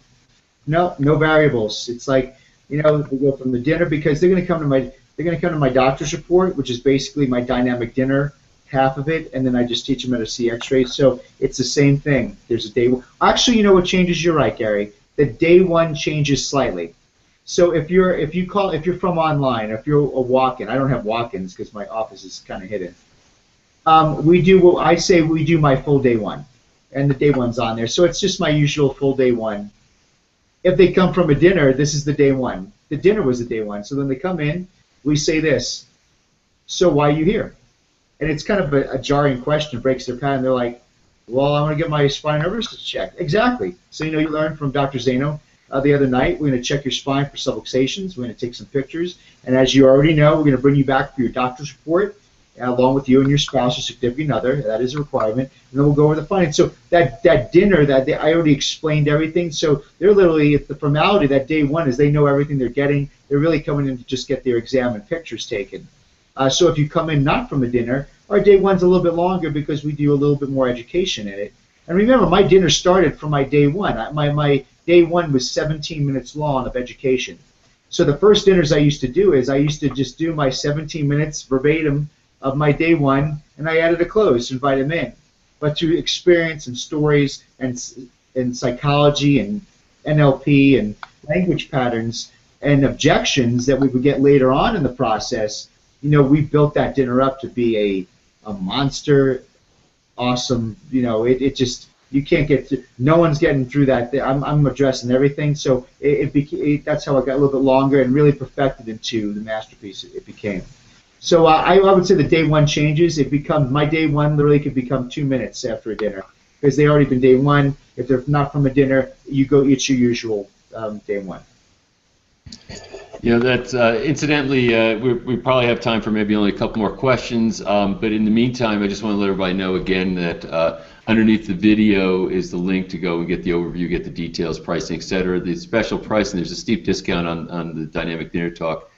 variables. It's like, we go from the dinner, because they're going to come to my doctor's report, which is basically my dynamic dinner, half of it, and then I just teach them how to see X-rays. So it's the same thing. There's a day one. Actually, what changes? You're right, Gary. The day one changes slightly. So if you're from online, if you're a walk-in, I don't have walk-ins because my office is kind of hidden. We do my full day one. and the day one's on there. So it's just my usual full day one. If they come from a dinner, this is the day one. The dinner was the day one. So when they come in, we say this, so why are you here? And it's kind of a jarring question, breaks their pattern. They're like, well, I want to get my spine nervous system checked. Exactly. So, you learned from Dr. Zaino the other night, we're going to check your spine for subluxations. We're going to take some pictures. And as you already know, we're going to bring you back for your doctor's report, along with you and your spouse or significant other. That is a requirement. And then we'll go over the findings. So that dinner, I already explained everything. So they're literally, the formality that day one is they know everything they're getting. They're really coming in to just get their exam and pictures taken. So if you come in not from a dinner, our day one's a little bit longer because we do a little bit more education in it. And remember, my dinner started from my day one. My day one was 17 minutes long of education. So the first dinners I used to do is I used to just do my 17 minutes verbatim of my day one, and I added a close to invite them in. But through experience and stories and psychology and NLP and language patterns and objections that we would get later on in the process, we built that dinner up to be a monster, awesome, it just, you can't get to, no one's getting through that. I'm addressing everything, so that's how it got a little bit longer and really perfected into the masterpiece it became. So I would say the day one changes. It becomes, my day one literally could become 2 minutes after a dinner because they already been day one. If they're not from a dinner, it's your usual day one. That's incidentally, we probably have time for maybe only a couple more questions. But in the meantime, I just want to let everybody know again that underneath the video is the link to go and get the overview, get the details, pricing, etc. The special pricing, there's a steep discount on the Dynamic Dinner Talk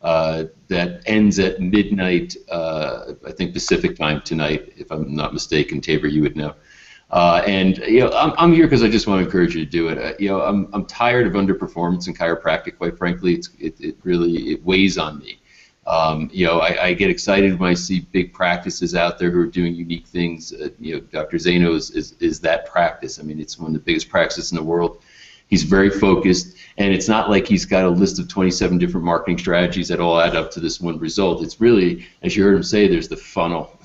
that ends at midnight, I think Pacific time tonight, if I'm not mistaken. Tabor, you would know. I'm here because I just want to encourage you to do it. I'm tired of underperformance in chiropractic. Quite frankly, it really weighs on me. I get excited when I see big practices out there who are doing unique things. Dr. Zaino is that practice. I mean, it's one of the biggest practices in the world. He's very focused, and it's not like he's got a list of 27 different marketing strategies that all add up to this one result. It's really, as you heard him say, there's the funnel.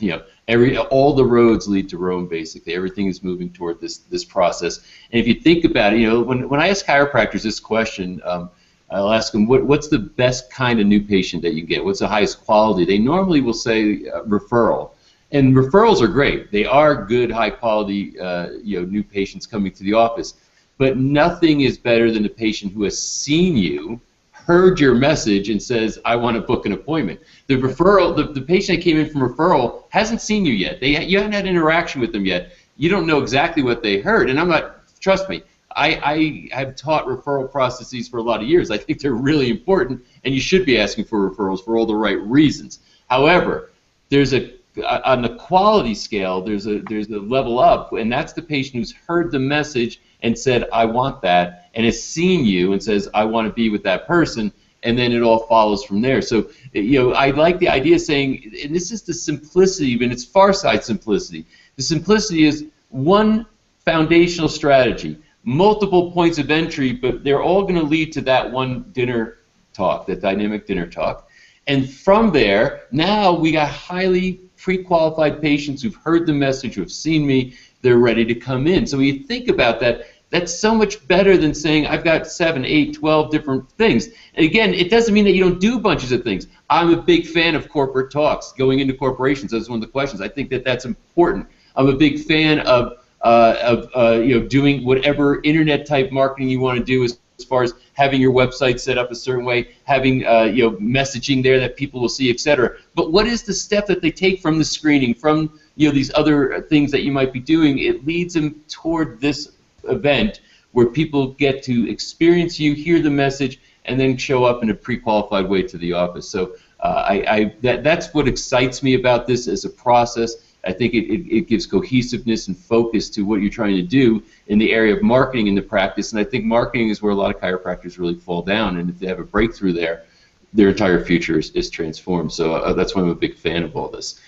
All the roads lead to Rome, basically. Everything is moving toward this process. And if you think about it, when I ask chiropractors this question, I'll ask them, what's the best kind of new patient that you get? What's the highest quality? They normally will say referral. And referrals are great. They are good, high-quality new patients coming to the office. But nothing is better than a patient who has seen you, heard your message, and says, I want to book an appointment. The referral, the patient that came in from referral hasn't seen you yet. You haven't had interaction with them yet. You don't know exactly what they heard. And I'm not, trust me, I have taught referral processes for a lot of years. I think they're really important, and you should be asking for referrals for all the right reasons. However, there's on the quality scale, there's a level up, and that's the patient who's heard the message and said, I want that, and has seen you and says, I want to be with that person, and then it all follows from there. So, I like the idea of saying, and this is the simplicity, but it's far side simplicity. The simplicity is one foundational strategy, multiple points of entry, but they're all going to lead to that one dinner talk, that dynamic dinner talk. And from there, now we got highly pre-qualified patients who've heard the message, who have seen me, they're ready to come in. So when you think about that, that's so much better than saying I've got 7, 8, 12 different things. And again, it doesn't mean that you don't do bunches of things. I'm a big fan of corporate talks, going into corporations. That's one of the questions. I think that that's important. I'm a big fan of doing whatever internet type marketing you want to do as far as having your website set up a certain way, having messaging there that people will see, etc. But what is the step that they take from the screening, from these other things that you might be doing? It leads them toward this event where people get to experience you, hear the message, and then show up in a pre-qualified way to the office. So that's what excites me about this as a process. I think it gives cohesiveness and focus to what you're trying to do in the area of marketing in the practice. And I think marketing is where a lot of chiropractors really fall down. And if they have a breakthrough there, their entire future is transformed. So that's why I'm a big fan of all this.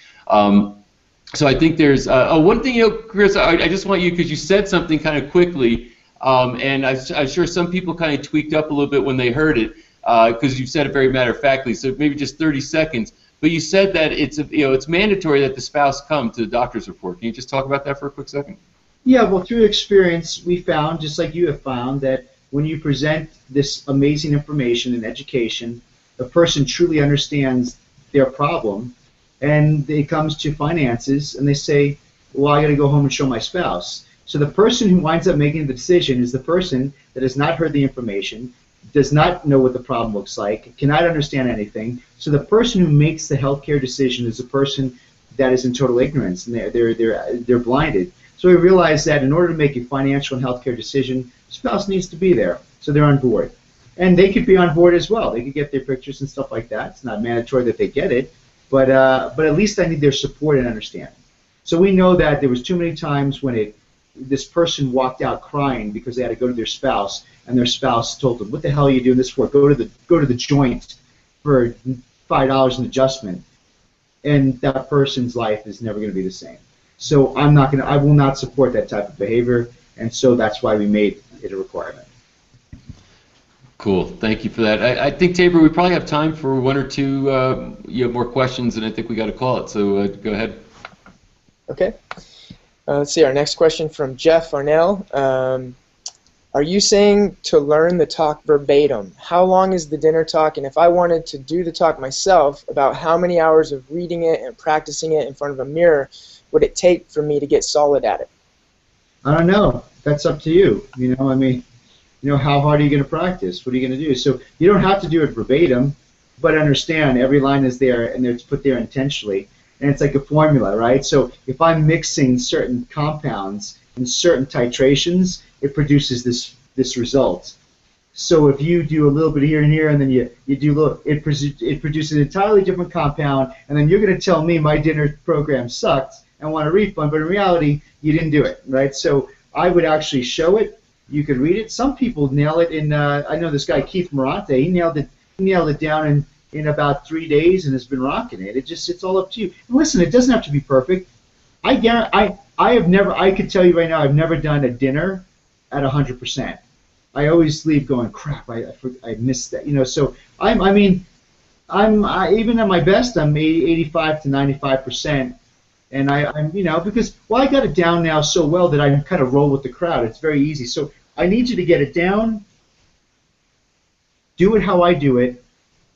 So I think there's one thing, Chris, I just want you, because you said something kind of quickly, and I'm sure some people kind of tweaked up a little bit when they heard it, because you said it very matter-of-factly, so maybe just 30 seconds. But you said that it's mandatory that the spouse come to the doctor's report. Can you just talk about that for a quick second? Yeah, well, through experience, we found, just like you have found, that when you present this amazing information and education, the person truly understands their problem, and it comes to finances, and they say, "Well, I got to go home and show my spouse." So the person who winds up making the decision is the person that has not heard the information, does not know what the problem looks like, cannot understand anything. So the person who makes the healthcare decision is a person that is in total ignorance, and they're blinded. So we realized that in order to make a financial and healthcare decision, the spouse needs to be there, so they're on board. And they could be on board as well. They could get their pictures and stuff like that. It's not mandatory that they get it, but at least I need their support and understanding. So we know that there was too many times when this person walked out crying because they had to go to their spouse, and their spouse told them, "What the hell are you doing this for? Go to the joint for $5 an adjustment," and that person's life is never going to be the same. So I will not support that type of behavior, and so that's why we made it a requirement. Cool. Thank you for that. I think, Tabor, we probably have time for one or two more questions, and I think we got to call it. So go ahead. Okay. Let's see. Our next question from Jeff Arnell. Are you saying to learn the talk verbatim? How long is the dinner talk? And if I wanted to do the talk myself, about how many hours of reading it and practicing it in front of a mirror would it take for me to get solid at it? I don't know. That's up to you. I mean, how hard are you going to practice? What are you going to do? So you don't have to do it verbatim, but understand every line is there, and it's put there intentionally. And it's like a formula, right? So if I'm mixing certain compounds in certain titrations, it produces this result. So if you do a little bit here and here, and then you do a little, it produces an entirely different compound, and then you're going to tell me my dinner program sucked and want a refund, but in reality, you didn't do it, right? So I would actually show it. You could read it. Some people nail it in. I know this guy Keith Morante. He nailed it down in about 3 days and has been rocking it. It's all up to you. And listen, it doesn't have to be perfect. I could tell you right now, I've never done a dinner at 100%. I always leave going, crap, I missed that. So I'm even at my best, I'm 85 to 95%. And I'm because I got it down now so well that I kind of roll with the crowd. It's very easy. So I need you to get it down, do it how I do it,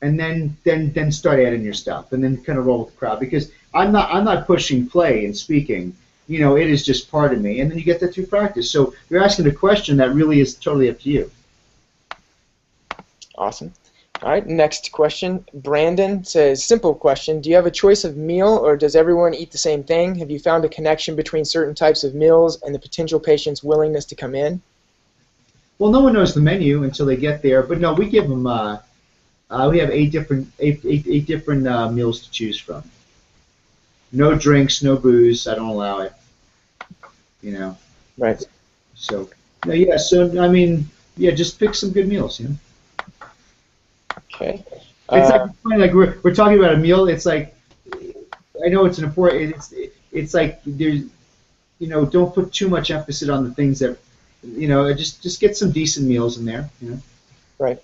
and then start adding your stuff, and then kind of roll with the crowd, because I'm not pushing play and speaking. It is just part of me, and then you get that through practice. So you're asking a question that really is totally up to you. Awesome. All right, next question. Brandon says, simple question. Do you have a choice of meal, or does everyone eat the same thing? Have you found a connection between certain types of meals and the potential patient's willingness to come in? Well, no one knows the menu until they get there, but no, we give them. We have eight different meals to choose from. No drinks, no booze. I don't allow it. Right. So yeah. So I mean, yeah, just pick some good meals. Okay. It's like we're talking about a meal. It's like, I know it's an important. It's like there's, don't put too much emphasis on the things that, just get some decent meals in there. Right.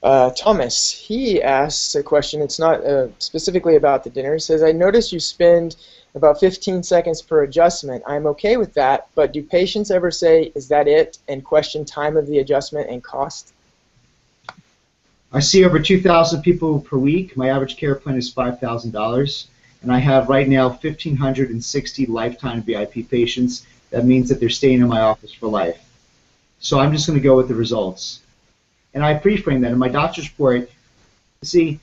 Thomas, he asks a question. It's not specifically about the dinner. He says, I notice you spend about 15 seconds per adjustment. I'm okay with that, but do patients ever say, is that it, and question time of the adjustment and cost? I see over 2,000 people per week. My average care plan is $5,000, and I have right now 1,560 lifetime VIP patients. That means that they're staying in my office for life. So I'm just going to go with the results. And I pre-frame that in my doctor's report. See,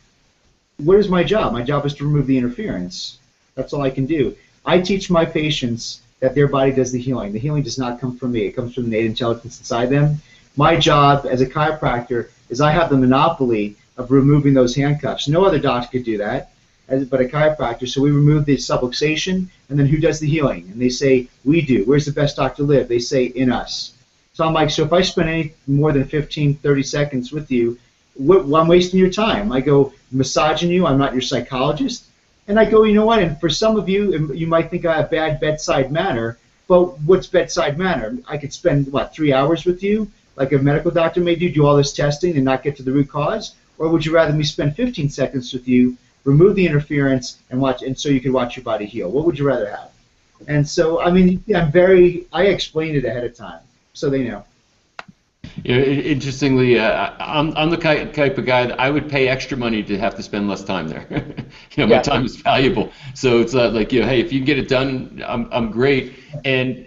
what is my job? My job is to remove the interference. That's all I can do. I teach my patients that their body does the healing. The healing does not come from me. It comes from the innate intelligence inside them. My job as a chiropractor is I have the monopoly of removing those handcuffs. No other doctor could do that, but a chiropractor. So we remove the subluxation, and then who does the healing? And they say, we do. Where's the best doctor live? They say, in us. So I'm like, so if I spend any more than 15, 30 seconds with you, I'm wasting your time. I go massaging you. I'm not your psychologist. And I go, you know what? And for some of you, you might think I have bad bedside manner, but what's bedside manner? I could spend, 3 hours with you, like a medical doctor may do all this testing and not get to the root cause? Or would you rather me spend 15 seconds with you, remove the interference, and so you can watch your body heal? What would you rather have? And so, I mean, I explained it ahead of time, so they know. You know, interestingly, I'm the type of guy that I would pay extra money to have to spend less time there. You know, my Yeah. time is valuable, so it's like, you know, hey, if you can get it done, I'm great. And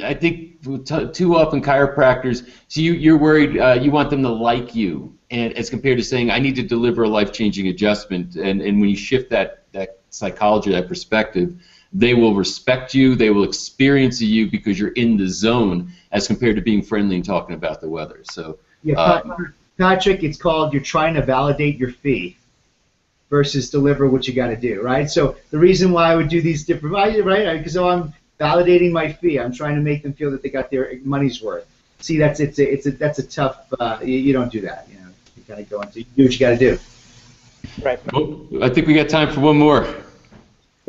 I think too often chiropractors, so you're worried, you want them to like you, and as compared to saying I need to deliver a life-changing adjustment, and when you shift that psychology, that perspective, they will respect you, they will experience you because you're in the zone, as compared to being friendly and talking about the weather. So, Yeah, Patrick, it's called you're trying to validate your fee versus deliver what you got to do, right? So the reason why I would do these different, right? Because I'm validating my fee. I'm trying to make them feel that they got their money's worth. See, that's a tough. You don't do that. You know, you kind of go into you do what you got to do. Right. well, I think we got time for one more.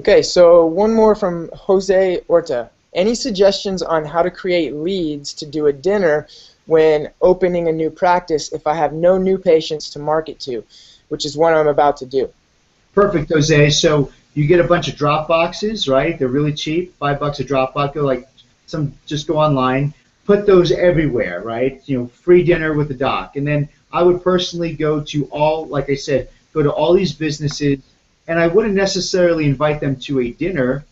Okay, so one more from Jose Orta. Any suggestions on how to create leads to do a dinner when opening a new practice if I have no new patients to market to, which is what I'm about to do? Perfect, Jose. So you get a bunch of drop boxes, right? They're really cheap, $5 a drop box. They're like just go online, put those everywhere, right? You know, free dinner with the doc. And then I would personally go to like I said, go to all these businesses, and I wouldn't necessarily invite them to a dinner.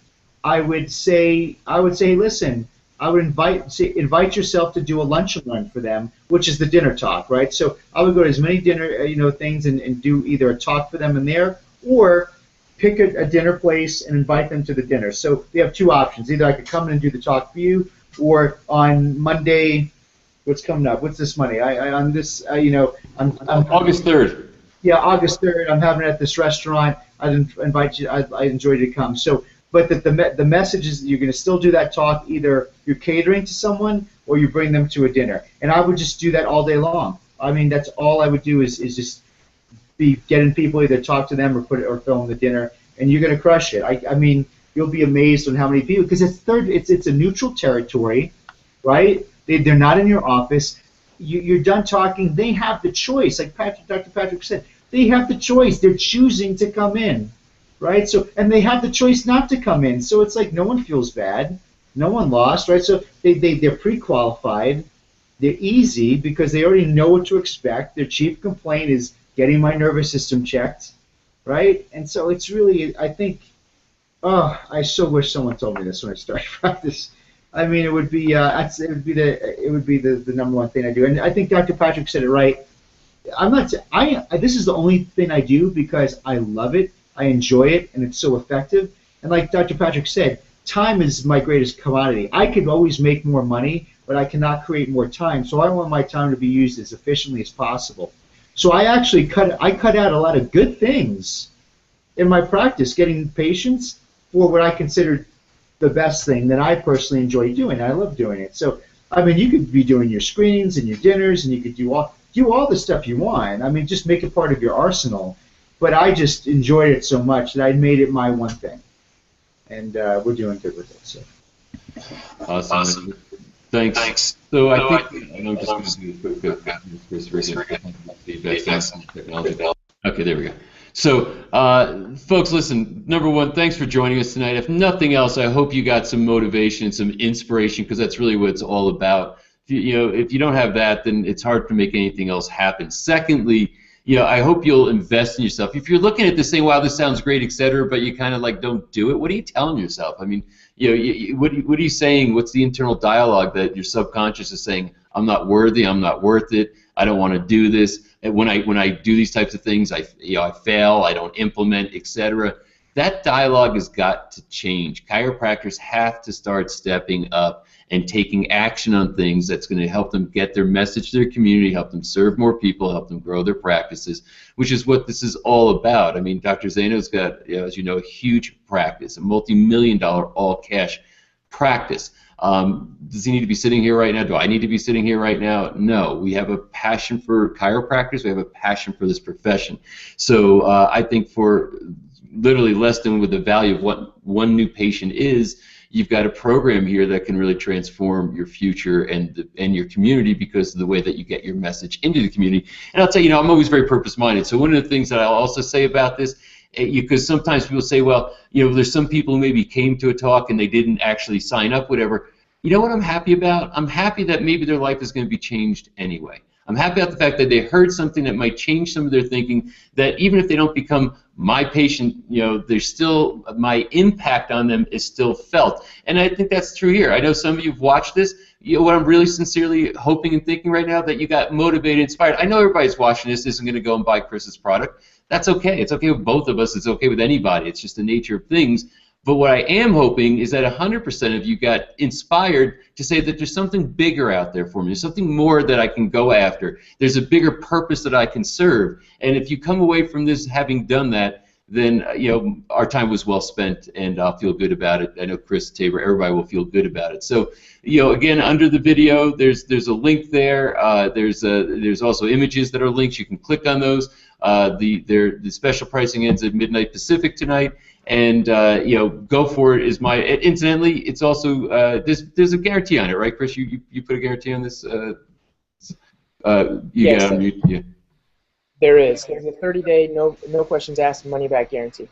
I would say, listen, I would invite yourself to do a lunch and learn for them, which is the dinner talk, right? So I would go to as many dinner, things and do either a talk for them in there, or pick a dinner place and invite them to the dinner. So we have two options. Either I could come in and do the talk for you, or on Monday, what's coming up? What's this Monday? On this, I'm August 3rd. yeah, August 3rd. I'm having it at this restaurant. I'd invite you. I enjoy you to come. So, but the message is that you're going to still do that talk. Either you're catering to someone or you bring them to a dinner. And I would just do that all day long. I mean, that's all I would do is just be getting people, either talk to them or film the dinner, and you're going to crush it. I mean, you'll be amazed on how many people, because it's a neutral territory, right? They're not in your office. You're done talking. They have the choice, like Dr. Patrick said. They have the choice. They're choosing to come in, right? So, and they have the choice not to come in. So it's like no one feels bad, no one lost, right? So they're pre-qualified. They're easy because they already know what to expect. Their chief complaint is getting my nervous system checked, right? And so it's really, I think, oh, I so wish someone told me this when I started practice. I mean, it would be the number one thing I do. And I think Dr. Patrick said it right. This is the only thing I do because I love it, I enjoy it, and it's so effective. And like Dr. Patrick said, time is my greatest commodity. I could always make more money, but I cannot create more time. So I want my time to be used as efficiently as possible. So I actually cut out a lot of good things in my practice, getting patients for what I consider the best thing that I personally enjoy doing. I love doing it. So I mean, you could be doing your screenings and your dinners, and you could do all the stuff you want. I mean, just make it part of your arsenal. But I just enjoyed it so much that I made it my one thing, and we're doing good with it. So. Awesome. Thanks. So I think I'm just going to do a quick feedback. Okay, there we go. So, folks, listen, number one, thanks for joining us tonight. If nothing else, I hope you got some motivation, some inspiration, because that's really what it's all about. If you don't have that, then it's hard to make anything else happen. Secondly, I hope you'll invest in yourself. If you're looking at this saying, wow, this sounds great, et cetera, but you kind of like don't do it, what are you telling yourself? I mean, what are you saying? What's the internal dialogue that your subconscious is saying? I'm not worthy, I'm not worth it, I don't want to do this. And when I do these types of things, I fail, I don't implement, et cetera. That dialogue has got to change. Chiropractors have to start stepping up and taking action on things that's going to help them get their message to their community, help them serve more people, help them grow their practices, which is what this is all about. I mean, Dr. Zaino's got, as you know, a huge practice, a multi-million-dollar all-cash practice. Does he need to be sitting here right now? Do I need to be sitting here right now? No. We have a passion for chiropractors. We have a passion for this profession. So I think for literally less than with the value of what one new patient is, you've got a program here that can really transform your future and your community because of the way that you get your message into the community. And I'll tell you, I'm always very purpose-minded. So one of the things that I'll also say about this, Because sometimes people say, well, there's some people who maybe came to a talk and they didn't actually sign up, whatever. You know what I'm happy about? I'm happy that maybe their life is going to be changed anyway. I'm happy about the fact that they heard something that might change some of their thinking, that even if they don't become my patient, there's still, my impact on them is still felt. And I think that's true here. I know some of you have watched this. What I'm really sincerely hoping and thinking right now, that you got motivated, inspired. I know everybody's watching this isn't going to go and buy Chris's product. That's okay. It's okay with both of us. It's okay with anybody. It's just the nature of things. But what I am hoping is that 100% of you got inspired to say that there's something bigger out there for me. There's something more that I can go after. There's a bigger purpose that I can serve. And if you come away from this having done that, then our time was well spent, and I'll feel good about it. I know Chris, Tabor, everybody will feel good about it. So, again, under the video, there's a link there. There's also images that are links. You can click on those. The special pricing ends at midnight Pacific tonight. And go for it is my. Incidentally, it's also there's a guarantee on it, right, Chris? You put a guarantee on this. Yes, got on mute. Yeah. There is. There's a 30-day no questions asked money back guarantee.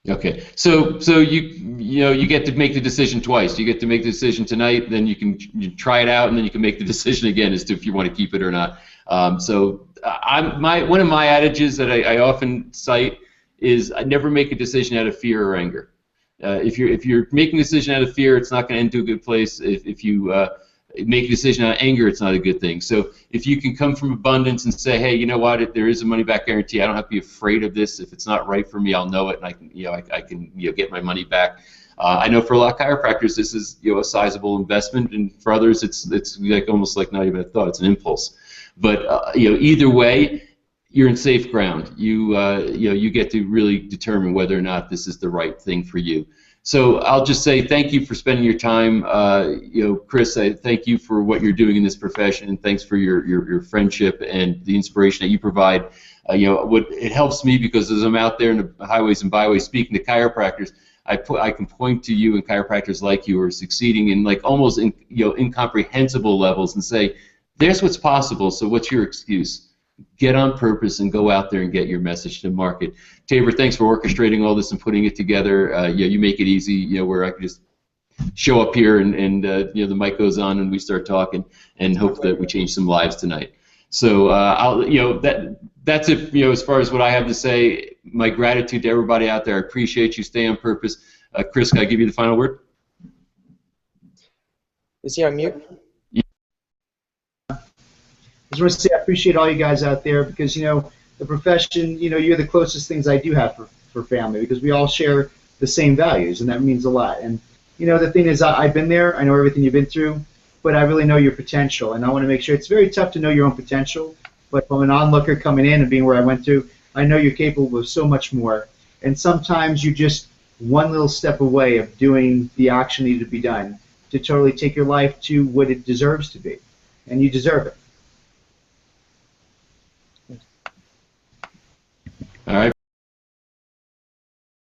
Okay, so you get to make the decision twice. You get to make the decision tonight, then you try it out, and then you can make the decision again as to if you want to keep it or not. One of my adages that I often cite is I never make a decision out of fear or anger. If you're making a decision out of fear, it's not going to end to a good place. If you make a decision out of anger, it's not a good thing. So if you can come from abundance and say, hey, you know what? If there is a money back guarantee, I don't have to be afraid of this. If it's not right for me, I'll know it, and I can get my money back. I know for a lot of chiropractors, this is a sizable investment, and for others, it's like almost like not even a thought. It's an impulse. But either way, you're in safe ground. You get to really determine whether or not this is the right thing for you. So I'll just say thank you for spending your time. Chris, I thank you for what you're doing in this profession, and thanks for your friendship and the inspiration that you provide. It helps me because as I'm out there in the highways and byways speaking to chiropractors, I can point to you and chiropractors like you who are succeeding in like almost incomprehensible levels and say, there's what's possible. So what's your excuse? Get on purpose and go out there and get your message to market. Tabor, thanks for orchestrating all this and putting it together. You make it easy, where I can just show up here and the mic goes on and we start talking and hope that we change some lives tonight. So that's it. As far as what I have to say, my gratitude to everybody out there. I appreciate you. Stay on purpose. Chris, can I give you the final word? Is he on mute? I just want to say I appreciate all you guys out there because, the profession, you're the closest things I do have for family because we all share the same values, and that means a lot. And, the thing is, I've been there. I know everything you've been through, but I really know your potential, and I want to make sure it's very tough to know your own potential, but from an onlooker coming in and being where I went to, I know you're capable of so much more. And sometimes you're just one little step away of doing the action needed to be done to totally take your life to what it deserves to be, and you deserve it.